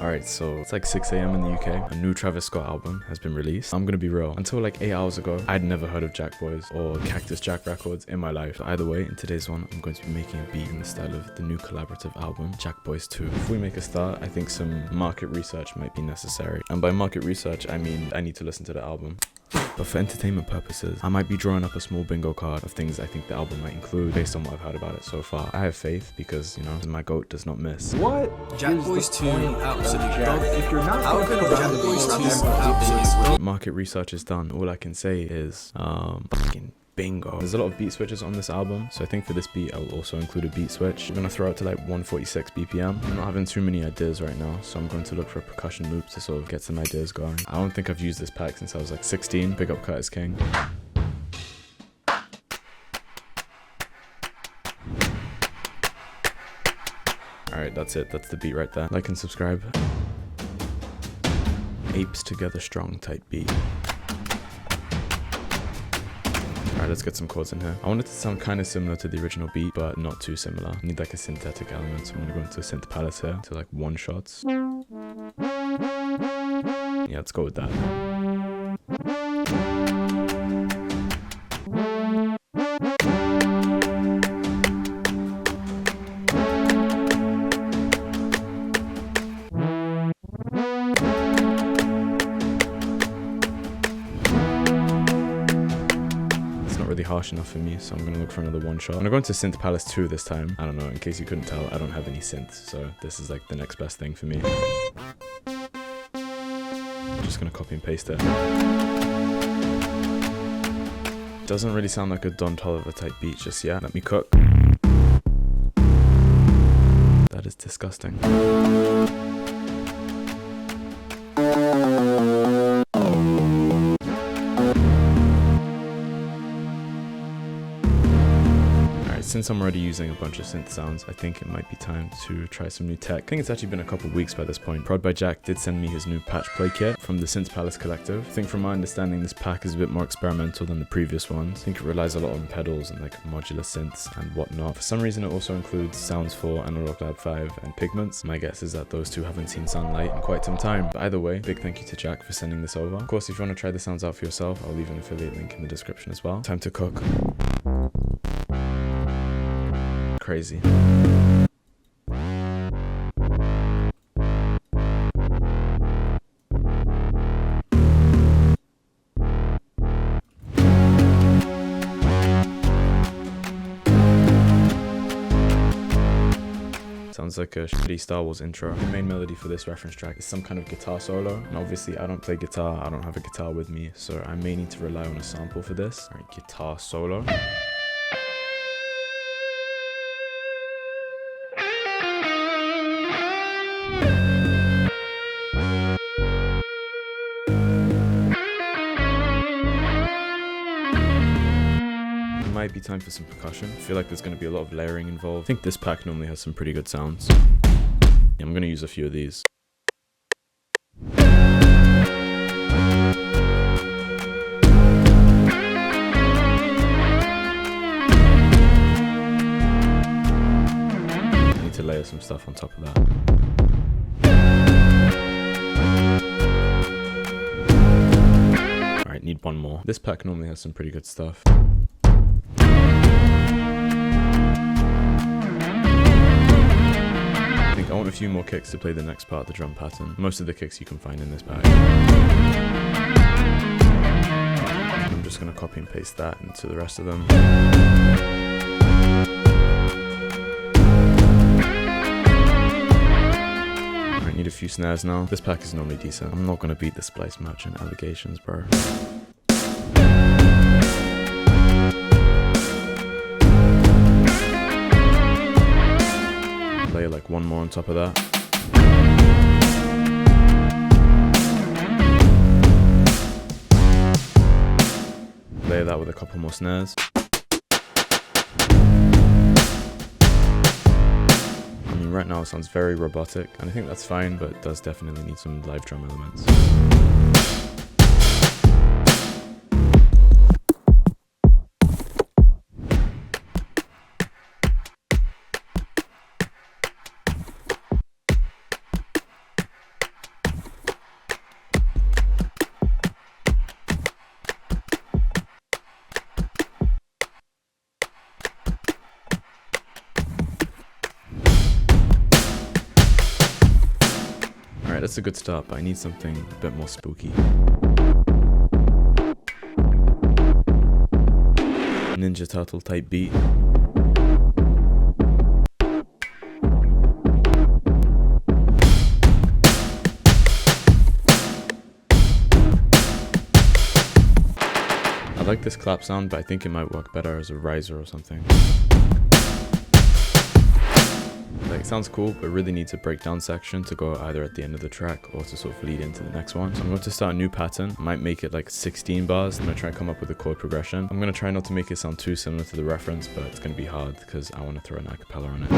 Alright, so it's like 6 a.m. in the UK. A new Travis Scott album has been released. I'm gonna be real. Until like 8 hours ago, I'd never heard of Jackboys or Cactus Jack Records in my life. But either way, in today's one, I'm going to be making a beat in the style of the new collaborative album, Jackboys 2. Before we make a start, I think some market research might be necessary. And by market research, I mean I need to listen to the album. But for entertainment purposes, I might be drawing up a small bingo card of things I think the album might include based on what I've heard about it so far. I have faith because, you know, my goat does not miss. What? Jackboys 2, absolutely dope. If you're not How can Jackboys 2 absolutely dope? Market research is done. All I can say is, fucking bingo. There's a lot of beat switches on this album, so I think for this beat I will also include a beat switch. I'm gonna throw it to like 146 BPM. I'm not having too many ideas right now, so I'm going to look for a percussion loop to sort of get some ideas going. I don't think I've used this pack since I was like 16. Big up Curtis King. Alright, that's it. That's the beat right there. Like and subscribe. Apes together strong type beat. Alright, let's get some chords in here. I want it to sound kind of similar to the original beat, but not too similar. I need like a synthetic element, so I'm gonna go into a synth palace here to like one shots. Yeah, let's go with that. Really harsh enough for me, so I'm gonna look for another one shot. I'm gonna go into Synth Palace 2 this time. I don't know, in case you couldn't tell, I don't have any synths, so this is like the next best thing for me. I'm just gonna copy and paste it. Doesn't really sound like a Don Toliver type beat just yet. Let me cook. That is disgusting. Since I'm already using a bunch of synth sounds, I think it might be time to try some new tech. I think it's actually been a couple weeks by this point. Prod by Jack did send me his new patch play kit from the Synth Palace collective. I think from my understanding, this pack is a bit more experimental than the previous ones. I think it relies a lot on pedals and like modular synths and whatnot. For some reason, it also includes Sounds 4, Analog Lab 5, and Pigments. My guess is that those two haven't seen sunlight in quite some time. But either way, big thank you to Jack for sending this over. Of course, if you want to try the sounds out for yourself, I'll leave an affiliate link in the description as well. Time to cook. Crazy. Sounds like a shitty Star Wars intro. The main melody for this reference track is some kind of guitar solo, and obviously I don't play guitar, I don't have a guitar with me, so I may need to rely on a sample for this. Alright, guitar solo. Might be time for some percussion. I feel like there's going to be a lot of layering involved. I think this pack normally has some pretty good sounds. Yeah, I'm going to use a few of these. I need to layer some stuff on top of that. Alright, need one more. This pack normally has some pretty good stuff. I want a few more kicks to play the next part of the drum pattern. Most of the kicks you can find in this pack. I'm just going to copy and paste that into the rest of them. I need a few snares now. This pack is normally decent. I'm not going to beat the Splice Merchant allegations, bro. Layer like one more on top of that. Layer that with a couple more snares. I mean, right now it sounds very robotic, and I think that's fine, but it does definitely need some live drum elements. Alright, that's a good start, but I need something a bit more spooky. Ninja Turtle type beat. I like this clap sound, but I think it might work better as a riser or something. Like, it sounds cool, but really needs a breakdown section to go either at the end of the track or to sort of lead into the next one. So I'm going to start a new pattern. I might make it like 16 bars. I'm going to try and come up with a chord progression. I'm going to try not to make it sound too similar to the reference, but it's going to be hard because I want to throw an acapella on it.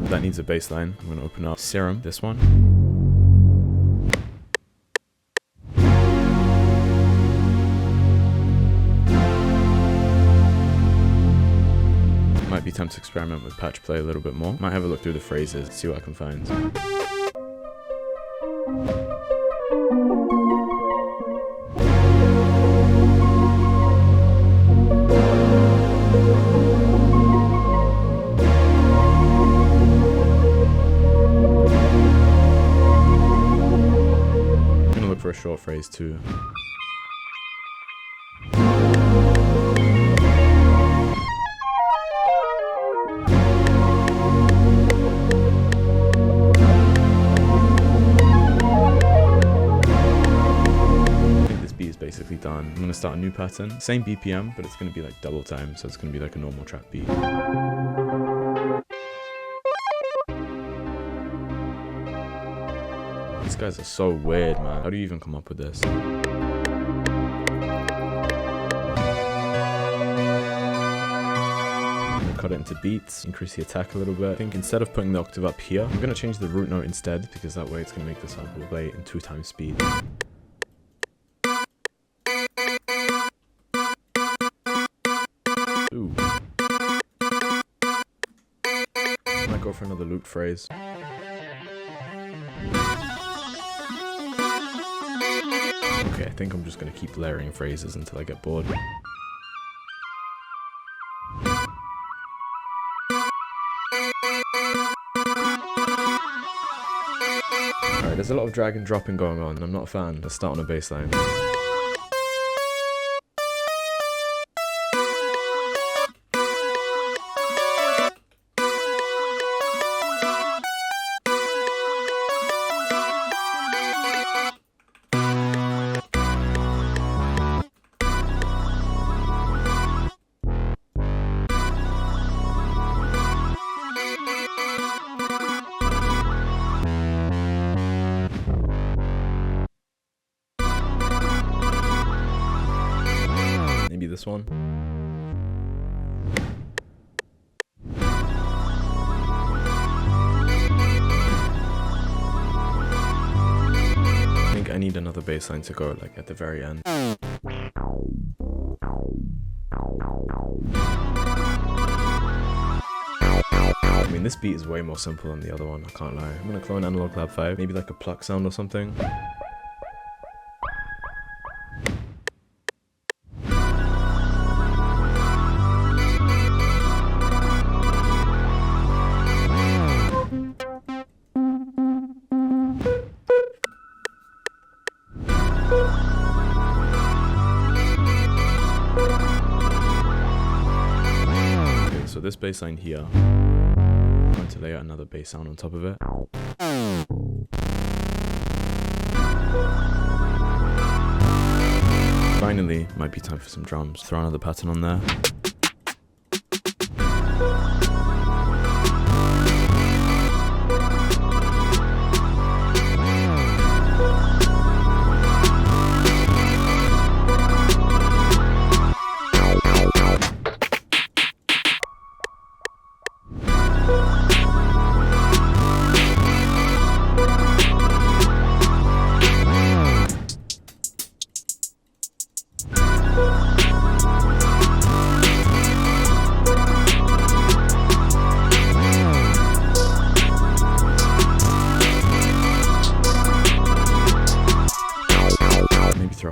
That needs a bass line. I'm going to open up Serum, this one. Might be time to experiment with patch play a little bit more. Might have a look through the phrases, see what I can find. For a short phrase too. I think this beat is basically done. I'm gonna start a new pattern, same BPM, but it's gonna be like double time, so it's gonna be like a normal trap beat. These guys are so weird, man. How do you even come up with this? Cut it into beats, increase the attack a little bit. I think instead of putting the octave up here, I'm gonna change the root note instead, because that way it's gonna make the sample play in 2 times speed. Ooh. I might go for another loop phrase. Okay, I think I'm just going to keep layering phrases until I get bored. Alright, there's a lot of drag and dropping going on. I'm not a fan. Let's start on a bass line. Maybe this one. I think I need another bass line to go like at the very end. I mean, this beat is way more simple than the other one, I can't lie. I'm gonna clone Analog Lab 5, maybe like a pluck sound or something. So this bass line here, I'm going to lay out another bass sound on top of it. Finally, might be time for some drums. Throw another pattern on there.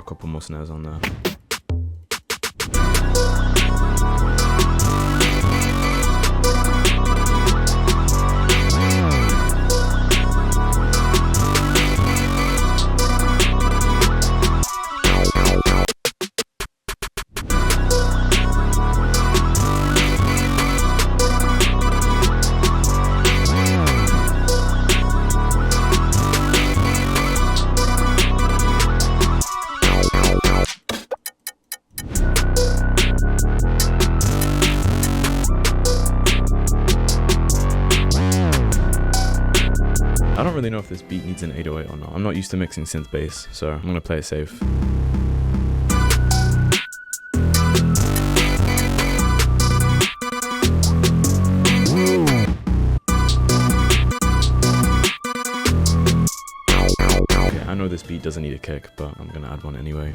a couple more snares on there. I don't really know if this beat needs an 808 or not. I'm not used to mixing synth bass, so I'm gonna play it safe. Okay, I know this beat doesn't need a kick, but I'm gonna add one anyway.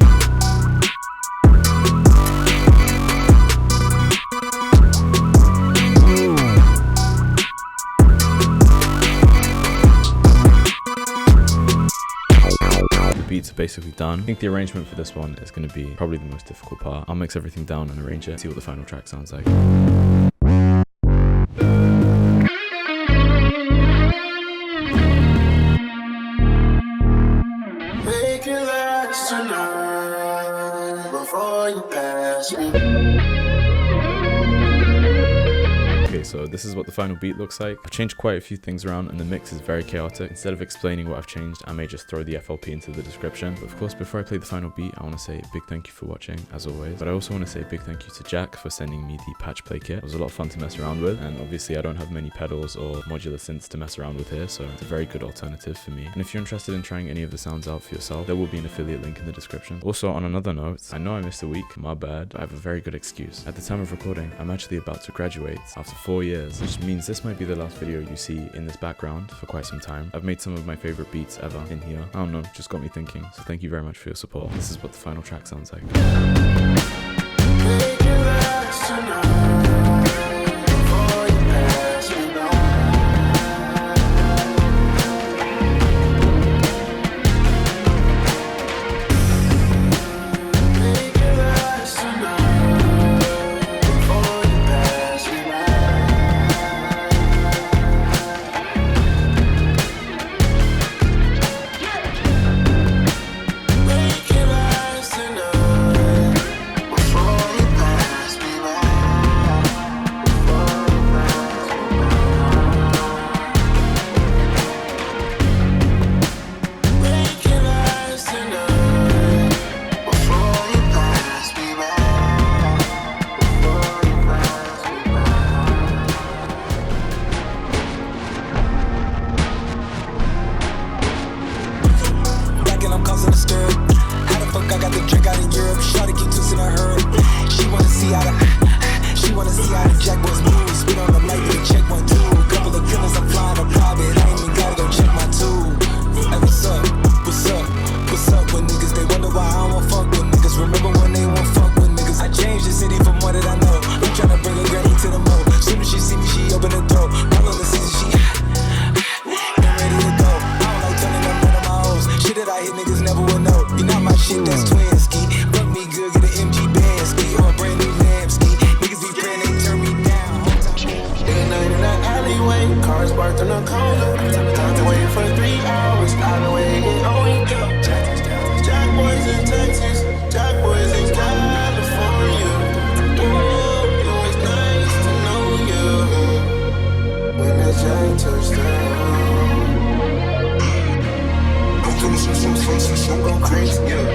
Beats are basically done. I think the arrangement for this one is going to be probably the most difficult part. I'll mix everything down and arrange it, see what the final track sounds like. Make it last tonight before you pass me. Okay, so this is what the final beat looks like. I've changed quite a few things around and the mix is very chaotic. Instead of explaining what I've changed, I may just throw the FLP into the description. But of course, before I play the final beat, I want to say a big thank you for watching, as always. But I also want to say a big thank you to Jack for sending me the patch play kit. It was a lot of fun to mess around with, and obviously I don't have many pedals or modular synths to mess around with here, so it's a very good alternative for me. And if you're interested in trying any of the sounds out for yourself, there will be an affiliate link in the description. Also, on another note, I know I missed a week, my bad, but I have a very good excuse. At the time of recording, I'm actually about to graduate after 4 years, which means this might be the last video you see in this background for quite some time. I've made some of my favorite beats ever in here. I don't know, just got me thinking. So thank you very much for your support. This is what the final track sounds like. see how the Jackboys move. Spit on the mic, they check 1, 2. Couple of killers, I'm flying a private. I ain't even gotta go check my tool. Hey, what's up? What's up? What's up with niggas? They wonder why I don't fuck with niggas. Remember when they won't fuck with niggas? I changed the city from what did I know. I'm tryna bring a granny to the mo. Soon as she see me, she open the throat. All of the season, she ain't ready to go. I don't like turning up none of my hoes. Shit that I hit, niggas never will know. You not my shit, that's twin ski. Fuck me good, get an MG band ski or a brand new lamb ski. Niggas be praying they turn me down. Day and night in the alleyway, cars parked on the corner. I've been waiting for 3 hours. I've been waiting on you. Jackboys in Texas, Jackboys in California. Ooh, it was nice to know you. When the Jack touched down, I'm feeling some go crazy, yeah.